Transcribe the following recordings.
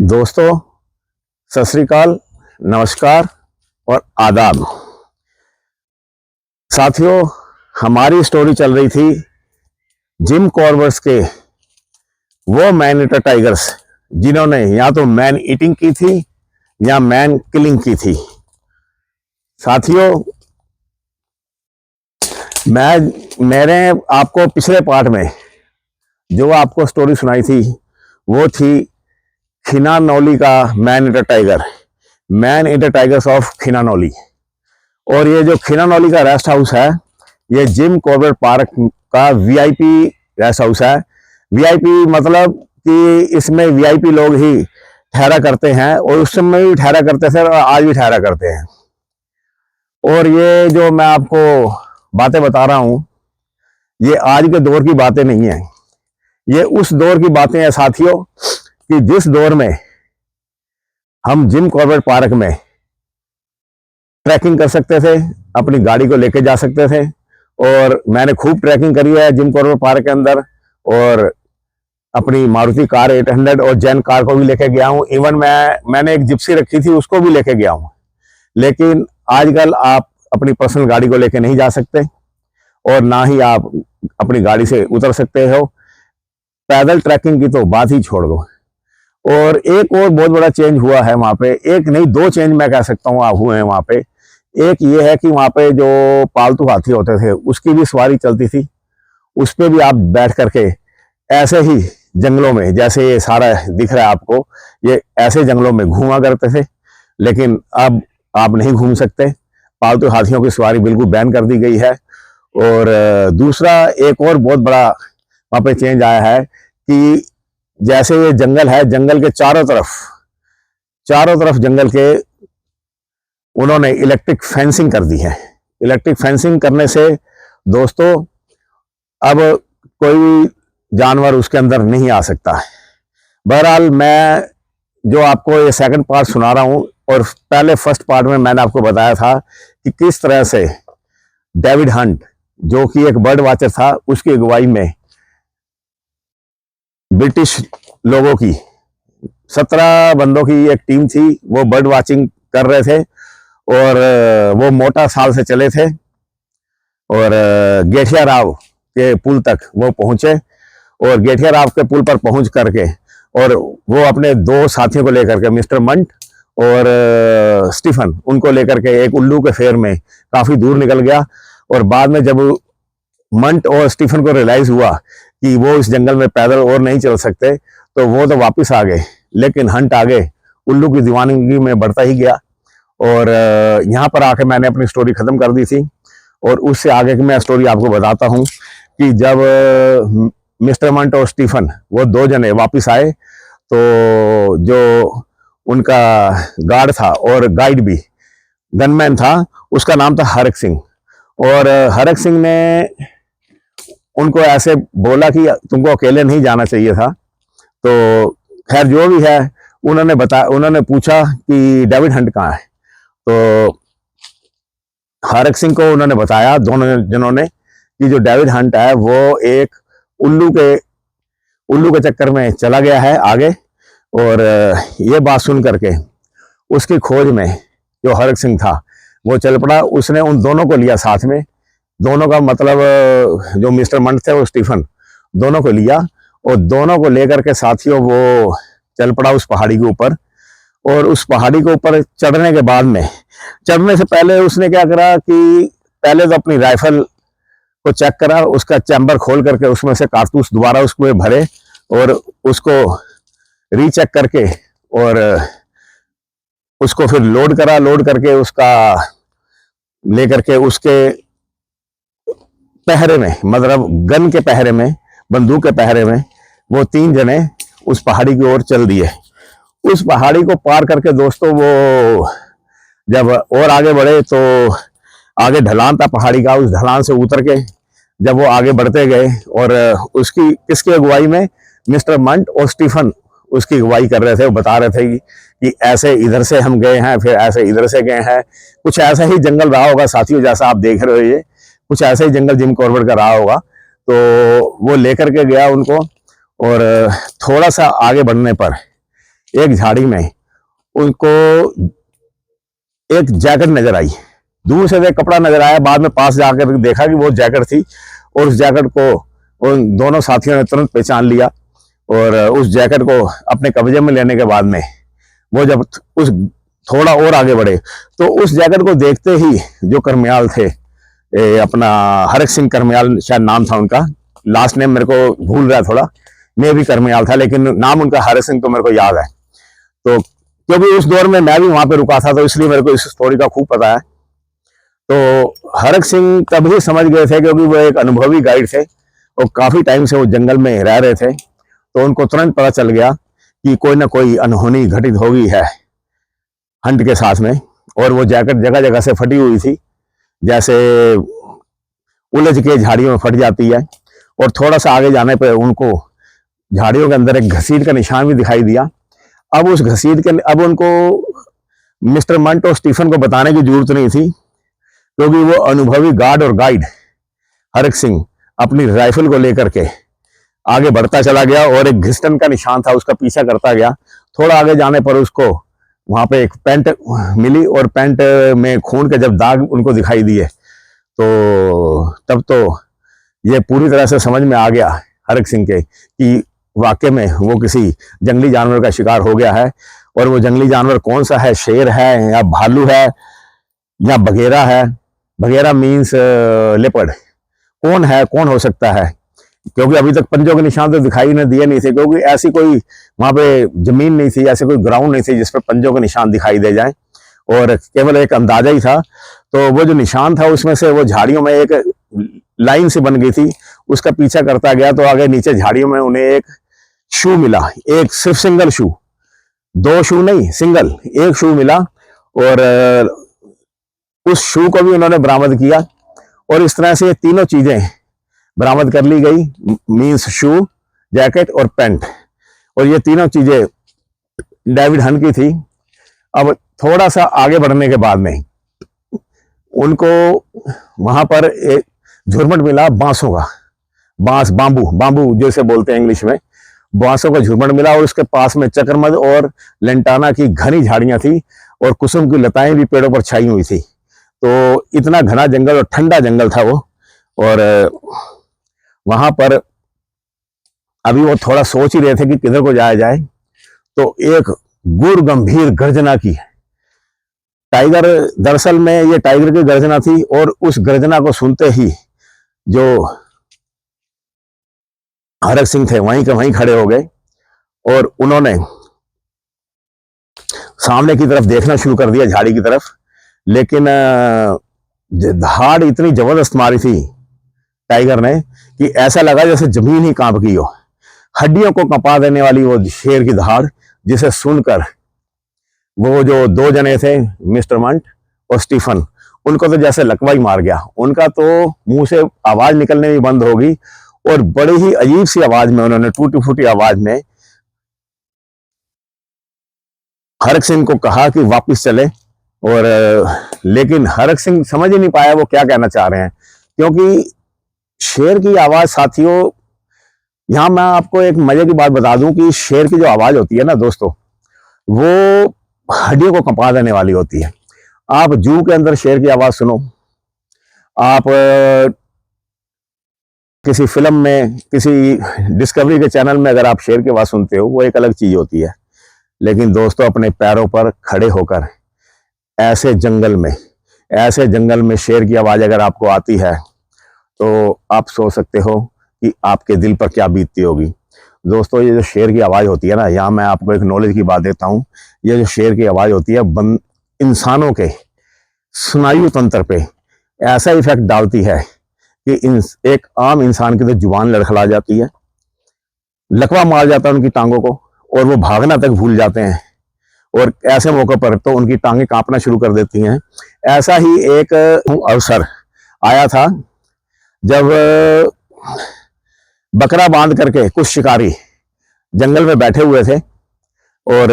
दोस्तों, सत श्री अकाल, नमस्कार और आदाब। साथियों, हमारी स्टोरी चल रही थी जिम कॉर्बेट के वो मैन ईटर टाइगर्स जिन्होंने या तो मैन ईटिंग की थी या मैन किलिंग की थी। साथियों, मैंने आपको पिछले पार्ट में जो आपको स्टोरी सुनाई थी वो थी खिनानौली का man eater tiger, man eater tigers of Khinanauli. और ये जो खिनानौली का रेस्ट हाउस है, ये जिम कॉर्बेट पार्क का वीआईपी रेस्ट हाउस है। वीआईपी मतलब कि इसमें वीआईपी लोग ही ठहरा करते हैं, और उस समय भी ठहरा करते थे और आज भी ठहरा करते हैं। और ये जो मैं आपको बातें बता रहा हूं, ये आज के दौर की बातें नहीं है, ये उस दौर की बातें हैं साथियों, कि जिस दौर में हम जिम कॉर्बेट पार्क में ट्रैकिंग कर सकते थे, अपनी गाड़ी को लेके जा सकते थे। और मैंने खूब ट्रैकिंग करी है जिम कॉर्बेट पार्क के अंदर, और अपनी मारुति कार 800 और जैन कार को भी लेके गया हूं। इवन मैंने एक जिप्सी रखी थी, उसको भी लेके गया हूं। लेकिन आजकल आप अपनी पर्सनल गाड़ी को लेके नहीं जा सकते, और ना ही आप अपनी गाड़ी से उतर सकते हो। पैदल ट्रैकिंग की तो बात ही छोड़ दो। और एक और बहुत बड़ा चेंज हुआ है वहां पे, एक नहीं दो चेंज मैं कह सकता हूँ हुए हैं वहां पे। एक ये है कि वहां पे जो पालतू हाथी होते थे उसकी भी सवारी चलती थी, उस पे भी आप बैठ करके ऐसे ही जंगलों में, जैसे ये सारा दिख रहा है आपको, ये ऐसे जंगलों में घूमा करते थे। लेकिन अब आप नहीं घूम सकते, पालतू हाथियों की सवारी बिल्कुल बैन कर दी गई है। और दूसरा एक और बहुत बड़ा वहां पे चेंज आया है कि जैसे ये जंगल है, जंगल के चारों तरफ जंगल के उन्होंने इलेक्ट्रिक फेंसिंग कर दी है। इलेक्ट्रिक फेंसिंग करने से दोस्तों अब कोई जानवर उसके अंदर नहीं आ सकता। बहरहाल, मैं जो आपको ये सेकंड पार्ट सुना रहा हूं, और पहले फर्स्ट पार्ट में मैंने आपको बताया था कि किस तरह से डेविड हंट, जो कि एक बर्ड वॉचर था, उसकी अगुवाई में ब्रिटिश लोगों की 17 बंदों की एक टीम थी। वो बर्ड वाचिंग कर रहे थे, और वो मोटा साल से चले थे, और गेठिया राव के पुल तक वो पहुंचे। और गेठिया राव के पुल पर पहुंच करके, और वो अपने दो साथियों को लेकर के, मिस्टर मंट और स्टीफन, उनको लेकर के एक उल्लू के फेर में काफी दूर निकल गया। और बाद में जब मंट और स्टीफन को रियलाइज हुआ कि वो इस जंगल में पैदल और नहीं चल सकते, तो वो तो वापस आ गए। लेकिन हंट आगे उल्लू की दीवानगी में बढ़ता ही गया। और यहाँ पर आके मैंने अपनी स्टोरी खत्म कर दी थी। और उससे आगे की मैं स्टोरी आपको बताता हूँ कि जब मिस्टर मंट और स्टीफन, वो दो जने वापस आए, तो जो उनका गार्ड था और गाइड भी, गनमैन था, उसका नाम था हरक सिंह। और हरक सिंह ने उनको ऐसे बोला कि तुमको अकेले नहीं जाना चाहिए था। तो खैर जो भी है, उन्होंने पूछा कि डेविड हंट कहाँ है। तो हरक सिंह को उन्होंने बताया, दोनों जनों ने, कि जो डेविड हंट है वो एक उल्लू के चक्कर में चला गया है आगे। और ये बात सुन करके उसकी खोज में जो हरक सिंह था वो चल पड़ा। उसने उन दोनों को लिया साथ में, दोनों का मतलब जो मिस्टर मंट थे और स्टीफन, दोनों को लिया, और दोनों को लेकर के साथियों वो चल पड़ा उस पहाड़ी के ऊपर। और उस पहाड़ी के ऊपर चढ़ने के बाद में, चढ़ने से पहले उसने क्या करा कि पहले तो अपनी राइफल को चेक करा, उसका चैम्बर खोल करके उसमें से कारतूस दोबारा उसमें भरे, और उसको रीचेक करके, और उसको फिर लोड करा। लोड करके उसका लेकर के उसके पहरे में, मतलब गन के पहरे में, बंदूक के पहरे में, वो तीन जने उस पहाड़ी की ओर चल दिए। उस पहाड़ी को पार करके दोस्तों वो जब और आगे बढ़े, तो आगे ढलान था पहाड़ी का, उस ढलान से उतर के जब वो आगे बढ़ते गए, और उसकी किसकी अगुवाई में, मिस्टर मंट और स्टीफन उसकी अगुवाई कर रहे थे। वो बता रहे थे कि ऐसे इधर से हम गए हैं, फिर ऐसे इधर से गए हैं। कुछ ऐसा ही जंगल रहा होगा साथियों, जैसा आप देख रहे हो, ये कुछ ऐसा ही जंगल जिम कॉर्बेट का रहा होगा। तो वो लेकर के गया उनको, और थोड़ा सा आगे बढ़ने पर एक झाड़ी में उनको एक जैकेट नजर आई। दूर से एक कपड़ा नजर आया, बाद में पास जाकर देखा कि वो जैकेट थी, और उस जैकेट को उन दोनों साथियों ने तुरंत पहचान लिया। और उस जैकेट को अपने कब्जे में लेने के बाद में वो जब उस थोड़ा और आगे बढ़े तो उस जैकेट को देखते ही जो करमियाल थे, अपना हरक सिंह करमियाल शायद नाम था उनका, लास्ट नेम मेरे को भूल रहा है थोड़ा, मैं भी करमियाल था लेकिन नाम उनका हरक सिंह तो मेरे को याद है। तो क्योंकि उस दौर में मैं भी वहां पे रुका था तो इसलिए मेरे को इस स्टोरी का खूब पता है। तो हरक सिंह तभी समझ गए थे क्योंकि वो एक अनुभवी गाइड थे और काफी टाइम से वो जंगल में रह रहे थे, तो उनको तुरंत पता चल गया कि कोई ना कोई अनहोनी घटित होगी है हंट के साथ में। और वो जैकेट जगह जगह से फटी हुई थी, जैसे उलझ के झाड़ियों में फट जाती है। और थोड़ा सा आगे जाने पर उनको झाड़ियों के अंदर एक घसीट का निशान भी दिखाई दिया। अब उस घसीट के अब उनको मिस्टर मंट और स्टीफन को बताने की जरूरत नहीं थी, क्योंकि वो अनुभवी गार्ड और गाइड हरक सिंह अपनी राइफल को लेकर के आगे बढ़ता चला गया और एक घिस्टन का निशान था उसका पीछा करता गया। थोड़ा आगे जाने पर उसको वहां पे एक पैंट मिली और पैंट में खून के जब दाग उनको दिखाई दिए तो तब तो ये पूरी तरह से समझ में आ गया हरक सिंह के कि वाकई में वो किसी जंगली जानवर का शिकार हो गया है। और वो जंगली जानवर कौन सा है, शेर है या भालू है या बघेरा है, बघेरा मीन्स लेपर्ड, कौन है, कौन हो सकता है, क्योंकि अभी तक पंजों के निशान तो दिखाई न दिए नहीं थे, क्योंकि ऐसी कोई वहां पे जमीन नहीं थी, ऐसे कोई ग्राउंड नहीं थी जिस पर पंजों के निशान दिखाई दे जाए, और केवल एक अंदाजा ही था। तो वो जो निशान था उसमें से वो झाड़ियों में एक लाइन से बन गई थी, उसका पीछा करता गया तो आगे नीचे झाड़ियों में उन्हें एक शू मिला, एक सिर्फ सिंगल शू, दो शू नहीं, सिंगल एक शू मिला। और उस शू को भी उन्होंने बरामद किया और इस तरह से ये तीनों चीजें बरामद कर ली गई, मीन्स शू, जैकेट और पैंट, और ये तीनों चीजें डेविड हन की थी। अब थोड़ा सा आगे बढ़ने के बाद में उनको वहां पर एक झुरमुट मिला बांसों का, बांस, बांबू, बांबू जैसे बोलते हैं इंग्लिश में, बांसों का झुरमुट मिला और उसके पास में चक्रमद और लेंटाना की घनी झाड़ियां थी और कुसुम की लताएं भी पेड़ों पर छाई हुई थी। तो इतना घना जंगल और ठंडा जंगल था वो। और वहां पर अभी वो थोड़ा सोच ही रहे थे कि किधर को जाया जाए, तो एक गुर गंभीर गर्जना की, टाइगर, दरअसल में ये टाइगर की गर्जना थी, और उस गर्जना को सुनते ही जो हरक सिंह थे वहीं के वहीं खड़े हो गए और उन्होंने सामने की तरफ देखना शुरू कर दिया, झाड़ी की तरफ। लेकिन धाड़ इतनी जबरदस्त मारी थी टाइगर ने कि ऐसा लगा जैसे जमीन ही कांप गई हो। हड्डियों को कंपा देने वाली वो शेर की धाड़, जिसे सुनकर वो जो दो जने थे, मिस्टर मंट और स्टीफन, उनको तो जैसे लकवा ही मार गया। उनका तो मुंह से आवाज निकलने भी बंद हो गई और बड़ी ही अजीब सी आवाज में उन्होंने, टूटी फूटी आवाज में हरक सिंह को कहा कि वापस चले। और लेकिन हरक सिंह समझ ही नहीं पाया वो क्या कहना चाह रहे हैं, क्योंकि शेर की आवाज, साथियों, यहां मैं आपको एक मजे की बात बता दूं कि शेर की जो आवाज होती है ना दोस्तों, वो हड्डियों को कंपा देने वाली होती है। आप जू के अंदर शेर की आवाज सुनो, आप किसी फिल्म में, किसी डिस्कवरी के चैनल में अगर आप शेर की आवाज सुनते हो, वो एक अलग चीज होती है। लेकिन दोस्तों, अपने पैरों पर खड़े होकर ऐसे जंगल में शेर की आवाज अगर आपको आती है तो आप सोच सकते हो कि आपके दिल पर क्या बीतती होगी। दोस्तों, ये जो शेर की आवाज होती है ना, यहाँ मैं आपको एक नॉलेज की बात देता हूँ। ये जो शेर की आवाज होती है इंसानों के स्नायु तंत्र पे ऐसा इफेक्ट डालती है कि एक आम इंसान की तो जुबान लड़खड़ा जाती है, लकवा मार जाता है उनकी टांगों को, और वो भागना तक भूल जाते हैं। और ऐसे मौके पर तो उनकी टांगें कांपना शुरू कर देती हैं। ऐसा ही एक अवसर आया था जब बकरा बांध करके कुछ शिकारी जंगल में बैठे हुए थे। और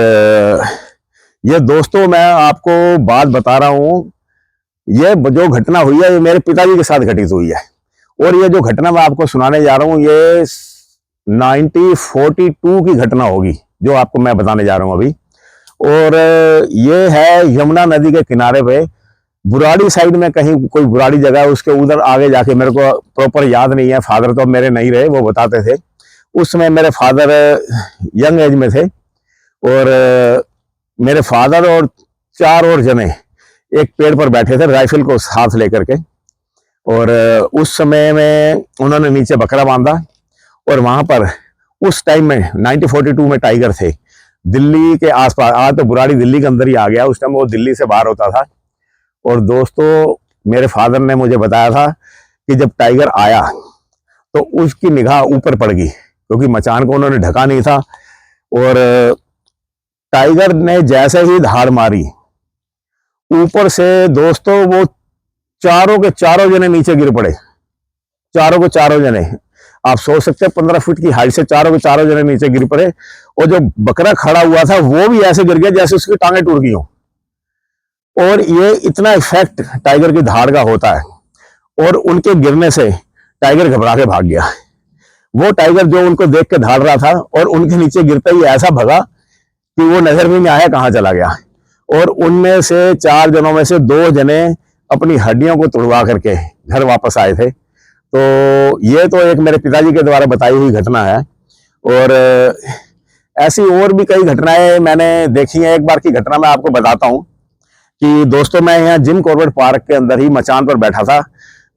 ये दोस्तों, मैं आपको बात बता रहा हूं, ये जो घटना हुई है ये मेरे पिताजी के साथ घटित हुई है। और ये जो घटना मैं आपको सुनाने जा रहा हूं, ये 1942 की घटना होगी, जो आपको मैं बताने जा रहा हूँ अभी। और ये है यमुना नदी के किनारे पे, बुराड़ी साइड में कहीं कोई बुराड़ी जगह है, उसके उधर आगे जाके, मेरे को प्रॉपर याद नहीं है, फादर तो मेरे नहीं रहे, वो बताते थे। उस समय मेरे फादर यंग एज में थे, और मेरे फादर और 4 और जने एक पेड़ पर बैठे थे राइफल को साथ लेकर के, और उस समय में उन्होंने नीचे बकरा बांधा, और वहां पर उस टाइम में 1942 में टाइगर थे दिल्ली के आसपास। आज तो बुराड़ी दिल्ली के अंदर ही आ गया, उस टाइम वो दिल्ली से बाहर होता था। और दोस्तों, मेरे फादर ने मुझे बताया था कि जब टाइगर आया तो उसकी निगाह ऊपर पड़ गई, क्योंकि मचान को उन्होंने ढका नहीं था। और टाइगर ने जैसे ही धाड़ मारी ऊपर से, दोस्तों वो चारों के चारों जने नीचे गिर पड़े, चारों के चारों जने। आप सोच सकते हैं 15 फीट की हाइट से चारों के चारों जने नीचे गिर पड़े, और जो बकरा खड़ा हुआ था वो भी ऐसे गिर गया जैसे उसकी टांगें टूट गई हो। और ये इतना इफेक्ट टाइगर की धाड़ का होता है, और उनके गिरने से टाइगर घबरा के भाग गया। वो टाइगर जो उनको देख के धाड़ रहा था, और उनके नीचे गिरते ही ऐसा भगा कि वो नजर भी नहीं आया कहां चला गया। और उनमें से 4 जनों में से 2 जने अपनी हड्डियों को तोड़वा करके घर वापस आए थे। तो ये तो एक मेरे पिताजी के द्वारा बताई हुई घटना है। और ऐसी और भी कई घटनाएं मैंने देखी हैं। एक बार की घटना मैं आपको बताता हूं कि दोस्तों, मैं यहाँ जिम कॉर्बेट पार्क के अंदर ही मचान पर बैठा था।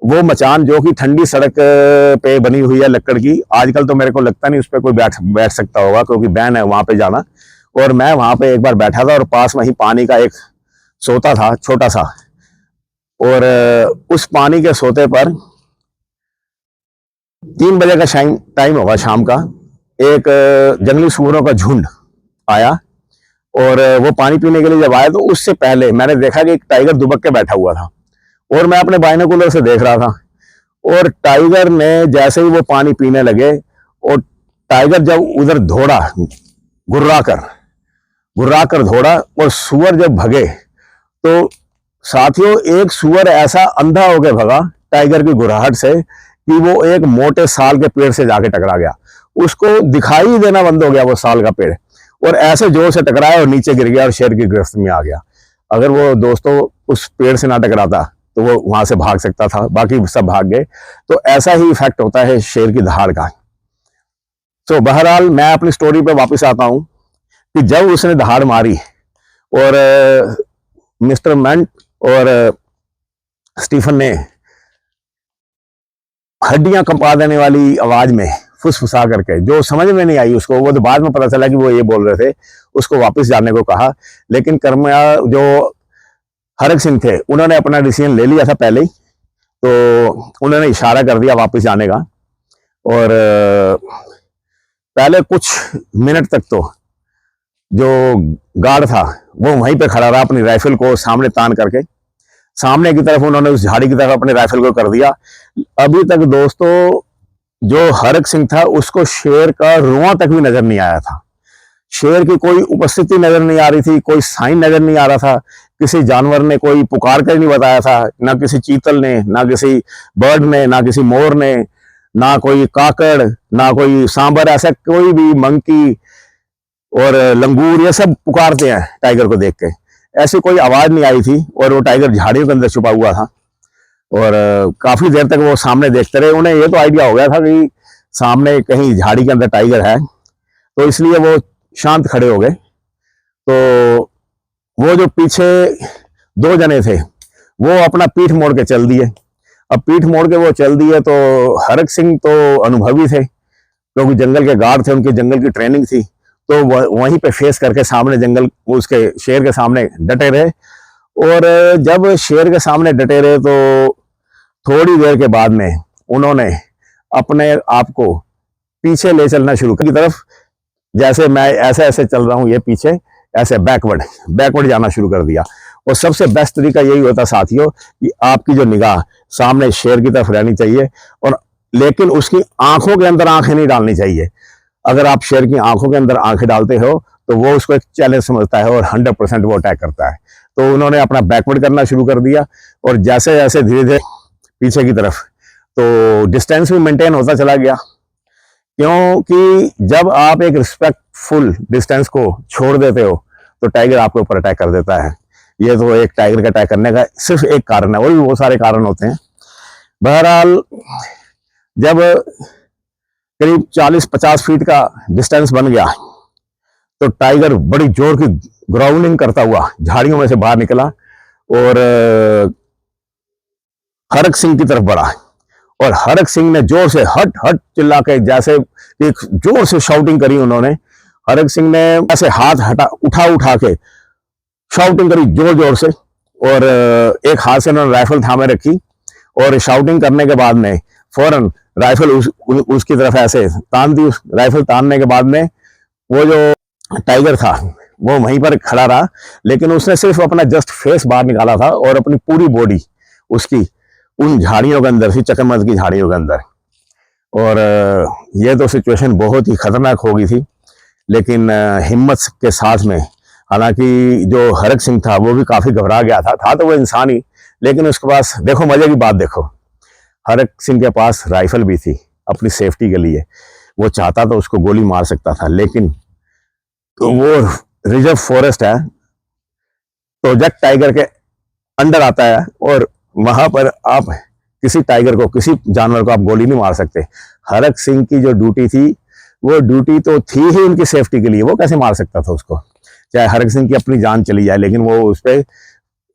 वो मचान जो कि ठंडी सड़क पे बनी हुई है लक्कड़ की, आजकल तो मेरे को लगता नहीं उस पर कोई बैठ सकता होगा, क्योंकि बैन है वहां पे जाना। और मैं वहां पे एक बार बैठा था, और पास में ही पानी का एक सोता था छोटा सा, और उस पानी के सोते पर 3 बजे का टाइम होगा शाम का, एक जंगली सूअरों का झुंड आया। और वो पानी पीने के लिए जब आया, तो उससे पहले मैंने देखा कि एक टाइगर दुबक के बैठा हुआ था, और मैं अपने बाइनोकुलर से देख रहा था। और टाइगर ने जैसे ही वो पानी पीने लगे, और टाइगर जब उधर दौड़ा, गुर्रा कर दौड़ा, और सुअर जब भगे, तो साथियों एक सुअर ऐसा अंधा होकर भगा टाइगर की गुर्राहट से कि वो एक मोटे साल के पेड़ से जाके टकरा गया। उसको दिखाई देना बंद हो गया वो साल का पेड़, और ऐसे जोर से टकराया और नीचे गिर गया और शेर की गिरफ्त में आ गया। अगर वो दोस्तों उस पेड़ से ना टकराता तो वो वहां से भाग सकता था, बाकी सब भाग गए। तो ऐसा ही इफेक्ट होता है शेर की दहाड़ का। तो बहरहाल मैं अपनी स्टोरी पे वापस आता हूं कि जब उसने दहाड़ मारी, और मिस्टर मेंट और स्टीफन ने हड्डियां कंपा देने वाली आवाज में फुसफुसा करके, जो समझ में नहीं आई उसको, वो तो बाद में पता चला कि वो ये बोल रहे थे, उसको वापस जाने को कहा। लेकिन कर्मया जो हरक सिंह थे, उन्होंने अपना डिसीजन ले लिया था पहले ही, तो उन्होंने इशारा कर दिया वापस जाने का। और पहले कुछ मिनट तक तो जो गार्ड था वो वहीं पे खड़ा रहा, अपनी राइफल को सामने तान करके। सामने की तरफ उन्होंने उस झाड़ी की तरफ अपने राइफल को कर दिया। अभी तक दोस्तों जो हरक सिंह था उसको शेर का रुआं तक भी नजर नहीं आया था। शेर की कोई उपस्थिति नजर नहीं आ रही थी, कोई साइन नजर नहीं आ रहा था, किसी जानवर ने कोई पुकार कर नहीं बताया था, ना किसी चीतल ने, ना किसी बर्ड ने, ना किसी मोर ने, ना कोई काकड़, ना कोई सांबर, ऐसा कोई भी मंकी और लंगूर ये सब पुकारते हैं टाइगर को देख के, ऐसी कोई आवाज नहीं आई थी। और वो टाइगर झाड़ियों के अंदर छुपा हुआ था, और काफी देर तक वो सामने देखते रहे। उन्हें ये तो आइडिया हो गया था कि सामने कहीं झाड़ी के अंदर टाइगर है, तो इसलिए वो शांत खड़े हो गए। तो वो जो पीछे 2 जने थे वो अपना पीठ मोड़ के चल दिए। अब पीठ मोड़ के वो चल दिए तो हरक सिंह तो अनुभवी थे, क्योंकि जंगल के गार्ड थे, उनकी जंगल की ट्रेनिंग थी, तो वहीं पे फेस करके सामने जंगल उसके शेर के सामने डटे रहे। और जब शेर के सामने डटे रहे तो थोड़ी देर के बाद में उन्होंने अपने आप को पीछे ले चलना शुरू की तरफ, जैसे मैं ऐसे ऐसे चल रहा हूं, ये पीछे ऐसे बैकवर्ड जाना शुरू कर दिया। और सबसे बेस्ट तरीका यही होता साथियों कि आपकी जो निगाह सामने शेर की तरफ रहनी चाहिए, और लेकिन उसकी आंखों के अंदर आंखें नहीं डालनी चाहिए। अगर आप शेर की आंखों के अंदर आंखें डालते हो तो वो उसको एक चैलेंज समझता है और 100% वो अटैक करता है। तो उन्होंने अपना बैकवर्ड करना शुरू कर दिया, और जैसे जैसे धीरे धीरे पीछे की तरफ, तो डिस्टेंस भी मेंटेन होता चला गया। क्योंकि जब आप एक रिस्पेक्टफुल डिस्टेंस को छोड़ देते हो तो टाइगर आपके ऊपर अटैक कर देता है। ये तो एक टाइगर का अटैक करने का सिर्फ एक कारण है, और भी बहुत सारे कारण होते हैं। बहरहाल जब करीब 40-50 फीट का डिस्टेंस बन गया तो टाइगर बड़ी जोर की ग्राउंडिंग करता हुआ झाड़ियों में से बाहर निकला और हरक सिंह की तरफ बढ़ा। और हरक सिंह ने जोर से हट हट चिल्ला के, जैसे एक जोर से शाउटिंग करी उन्होंने। हरक सिंह ने ऐसे हाथ हटा उठा उठा के शाउटिंग करी जोर जोर से, और एक हाथ से उन्होंने राइफल थामे रखी, और शाउटिंग करने के बाद में फौरन राइफल उसकी तरफ ऐसे तान दी। राइफल तानने के बाद में वो जो टाइगर था वो वहीं पर खड़ा रहा, लेकिन उसने सिर्फ अपना जस्ट फेस बाहर निकाला था और अपनी पूरी बॉडी उसकी उन झाड़ियों के अंदर थी, चकमत की झाड़ियों के अंदर। और ये तो सिचुएशन बहुत ही खतरनाक हो गई थी, लेकिन हिम्मत के साथ में, हालांकि जो हरक सिंह था वो भी काफी घबरा गया था तो वो इंसान ही, लेकिन उसके पास देखो मजे की बात देखो, हरक सिंह के पास राइफल भी थी अपनी सेफ्टी के लिए। वो चाहता तो उसको गोली मार सकता था, लेकिन तो वो रिजर्व फॉरेस्ट है, प्रोजेक्ट टाइगर के अंडर आता है, और वहां पर आप किसी टाइगर को, किसी जानवर को आप गोली नहीं मार सकते। हरक सिंह की जो ड्यूटी थी वो ड्यूटी तो थी ही उनकी सेफ्टी के लिए, वो कैसे मार सकता था उसको, चाहे हरक सिंह की अपनी जान चली जाए, लेकिन वो उस पर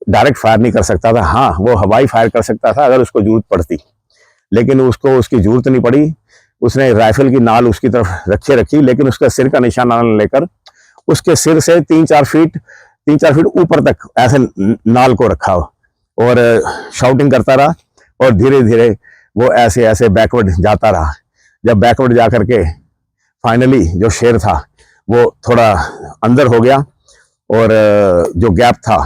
डायरेक्ट फायर नहीं कर सकता था। हाँ, वो हवाई फायर कर सकता था अगर उसको जरूरत पड़ती, लेकिन उसको उसकी जरूरत नहीं पड़ी। उसने राइफल की नाल उसकी तरफ रखी, लेकिन उसका सिर का निशाना लेकर उसके सिर से 3-4 फीट ऊपर तक ऐसे नाल को रखा और शाउटिंग करता रहा, और धीरे धीरे वो ऐसे ऐसे बैकवर्ड जाता रहा। जब बैकवर्ड जा करके फाइनली जो शेर था वो थोड़ा अंदर हो गया, और जो गैप था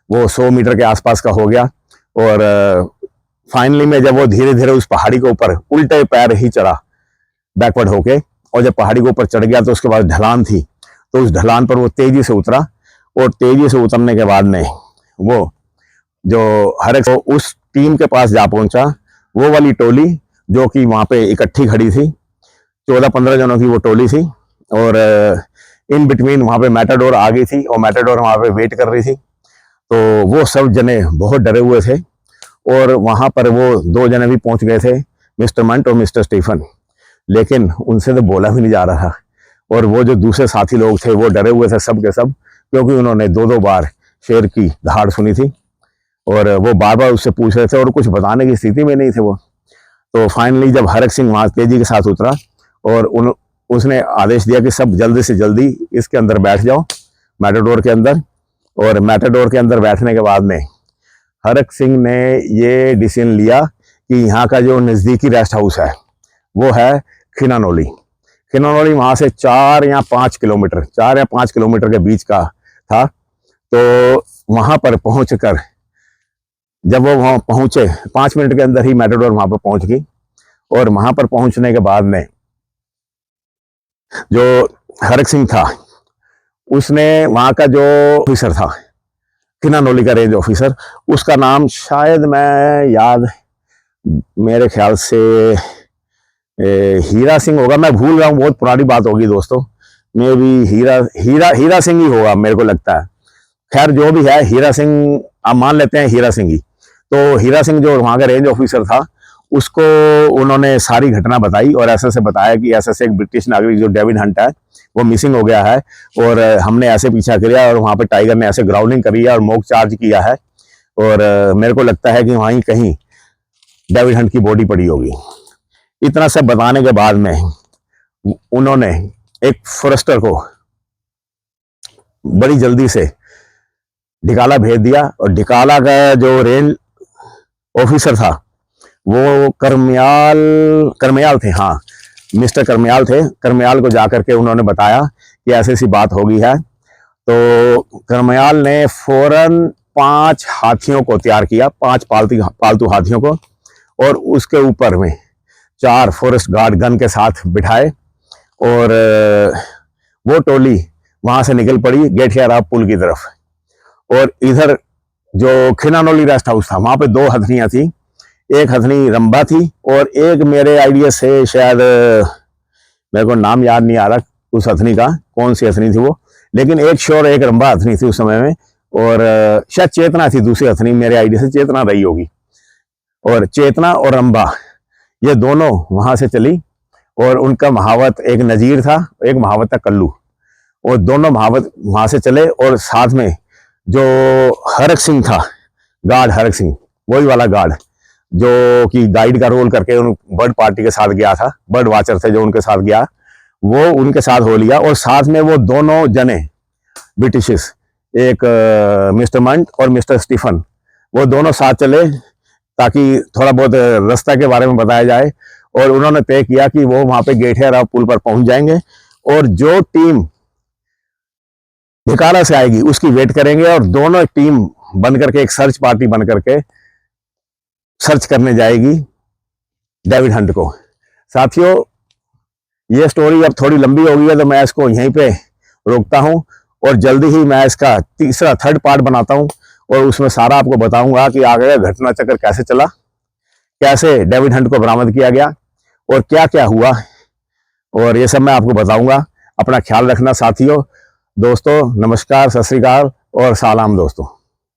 वो 100 मीटर के आसपास का हो गया, और फाइनली में जब वो धीरे धीरे उस पहाड़ी के ऊपर उल्टे पैर ही चढ़ा बैकवर्ड होके, और जब पहाड़ी के ऊपर चढ़ गया तो उसके बाद ढलान थी, तो उस ढलान पर वो तेजी से उतरा, और तेजी से उतरने के बाद में वो जो हरक उस टीम के पास जा पहुंचा, वो वाली टोली जो कि वहां पे इकट्ठी खड़ी थी, 14-15 जनों की वो टोली थी, और इन बिटवीन वहां पे मैटाडोर आ गई थी, और मैटाडोर वहां पे वेट कर रही थी। तो वो सब जने बहुत डरे हुए थे, और वहां पर वो 2 जने भी पहुंच गए थे, मिस्टर मंट और मिस्टर स्टीफन, लेकिन उनसे तो बोला भी नहीं जा रहा था। और वो जो दूसरे साथी लोग थे वो डरे हुए थे सब के सब, क्योंकि उन्होंने 2-2 बार शेर की दहाड़ सुनी थी, और वो बार बार उससे पूछ रहे थे, और कुछ बताने की स्थिति में नहीं थे वो। तो फाइनली जब हरक सिंह वहां तेजी के साथ उतरा, और उसने आदेश दिया कि सब जल्दी से जल्दी इसके अंदर बैठ जाओ, मैटाडोर के अंदर। और मैटाडोर के अंदर बैठने के बाद में हरक सिंह ने ये डिसीजन लिया कि यहाँ का जो नज़दीकी रेस्ट हाउस है वो है खिनानोली। खिनानोली वहाँ से 4 या 5 किलोमीटर के बीच का था। तो वहाँ पर पहुँच कर जब वो वहाँ पहुँचे, 5 मिनट के अंदर ही मैटाडोर वहाँ पर पहुँच गई, और वहाँ पर पहुँचने के बाद में जो हरक सिंह था उसने वहाँ का जो ऑफिसर था, खिनानोली का रेंज ऑफिसर, उसका नाम शायद मेरे ख्याल से हीरा सिंह होगा, मैं भूल रहा हूँ, बहुत पुरानी बात होगी दोस्तों, मे भी हीरा सिंह ही होगा मेरे को लगता है। खैर जो भी है, हीरा सिंह आप मान लेते हैं, हीरा सिंह ही। तो हीरा सिंह जो वहाँ का रेंज ऑफिसर था, उसको उन्होंने सारी घटना बताई, और ऐसे बताया कि ऐसे एक ब्रिटिश नागरिक जो डेविड हंट है वो मिसिंग हो गया है, और हमने ऐसे पीछा किया, और वहाँ पे टाइगर ने ऐसे ग्राउंडिंग करी है और मॉक चार्ज किया है, और मेरे को लगता है कि वहीं कहीं डेविड हंट की बॉडी पड़ी होगी। इतना सब बताने के बाद में उन्होंने एक फॉरेस्टर को बड़ी जल्दी से ढिकाला भेज दिया, और ढिकाला का जो रेंज ऑफिसर था वो करमयाल थे, हाँ मिस्टर करमयाल थे। करमयाल को जाकर के उन्होंने बताया कि ऐसी ऐसी बात हो गई है। तो करमयाल ने फौरन 5 हाथियों को तैयार किया, 5 पालतू हाथियों को, और उसके ऊपर में 4 फॉरेस्ट गार्ड गन के साथ बिठाए, और वो टोली वहां से निकल पड़ी गेठियारा पुल की तरफ। और इधर जो खिनानोली रेस्ट हाउस था वहां पे 2 हथनियां थी, एक हथनी रंबा थी, और एक मेरे आइडिया से शायद मेरे को नाम याद नहीं आ रहा उस हथनी का, कौन सी हथनी थी वो, लेकिन एक श्योर एक रंभा हथनी थी उस समय में, और शायद चेतना थी दूसरी हथनी, मेरे आइडिया से चेतना रही होगी। और चेतना और रंभा ये दोनों वहां से चली, और उनका महावत एक नजीर था, एक महावत था कल्लू, और दोनों महावत वहां से चले। और साथ में जो हरक सिंह था, गार्ड हरक सिंह, वही वाला गार्ड जो कि गाइड का रोल करके उन बर्ड पार्टी के साथ गया था, बर्ड वाचर थे जो उनके साथ गया, वो उनके साथ हो लिया। और साथ में वो दोनों जने ब्रिटिशर्स, एक मिस्टर मंट और मिस्टर स्टीफन, वो दोनों साथ चले ताकि थोड़ा बहुत रास्ता के बारे में बताया जाए। और उन्होंने तय किया कि वो वहां पे गेठिया पुल पर पहुंच जाएंगे, और जो टीम भिकारा से आएगी उसकी वेट करेंगे, और दोनों टीम बन करके एक सर्च पार्टी बन करके सर्च करने जाएगी डेविड हंट को। साथियों, ये स्टोरी अब थोड़ी लंबी हो गई है, तो मैं इसको यहीं पे रोकता हूं, और जल्दी ही मैं इसका तीसरा थर्ड पार्ट बनाता हूं, और उसमें सारा आपको बताऊंगा कि आगे का घटना चक्र कैसे चला, कैसे डेविड हंट को बरामद किया गया, और क्या क्या हुआ, और ये सब मैं आपको बताऊंगा। अपना ख्याल रखना साथियों। दोस्तों नमस्कार, सत श्री अकाल और सलाम दोस्तों।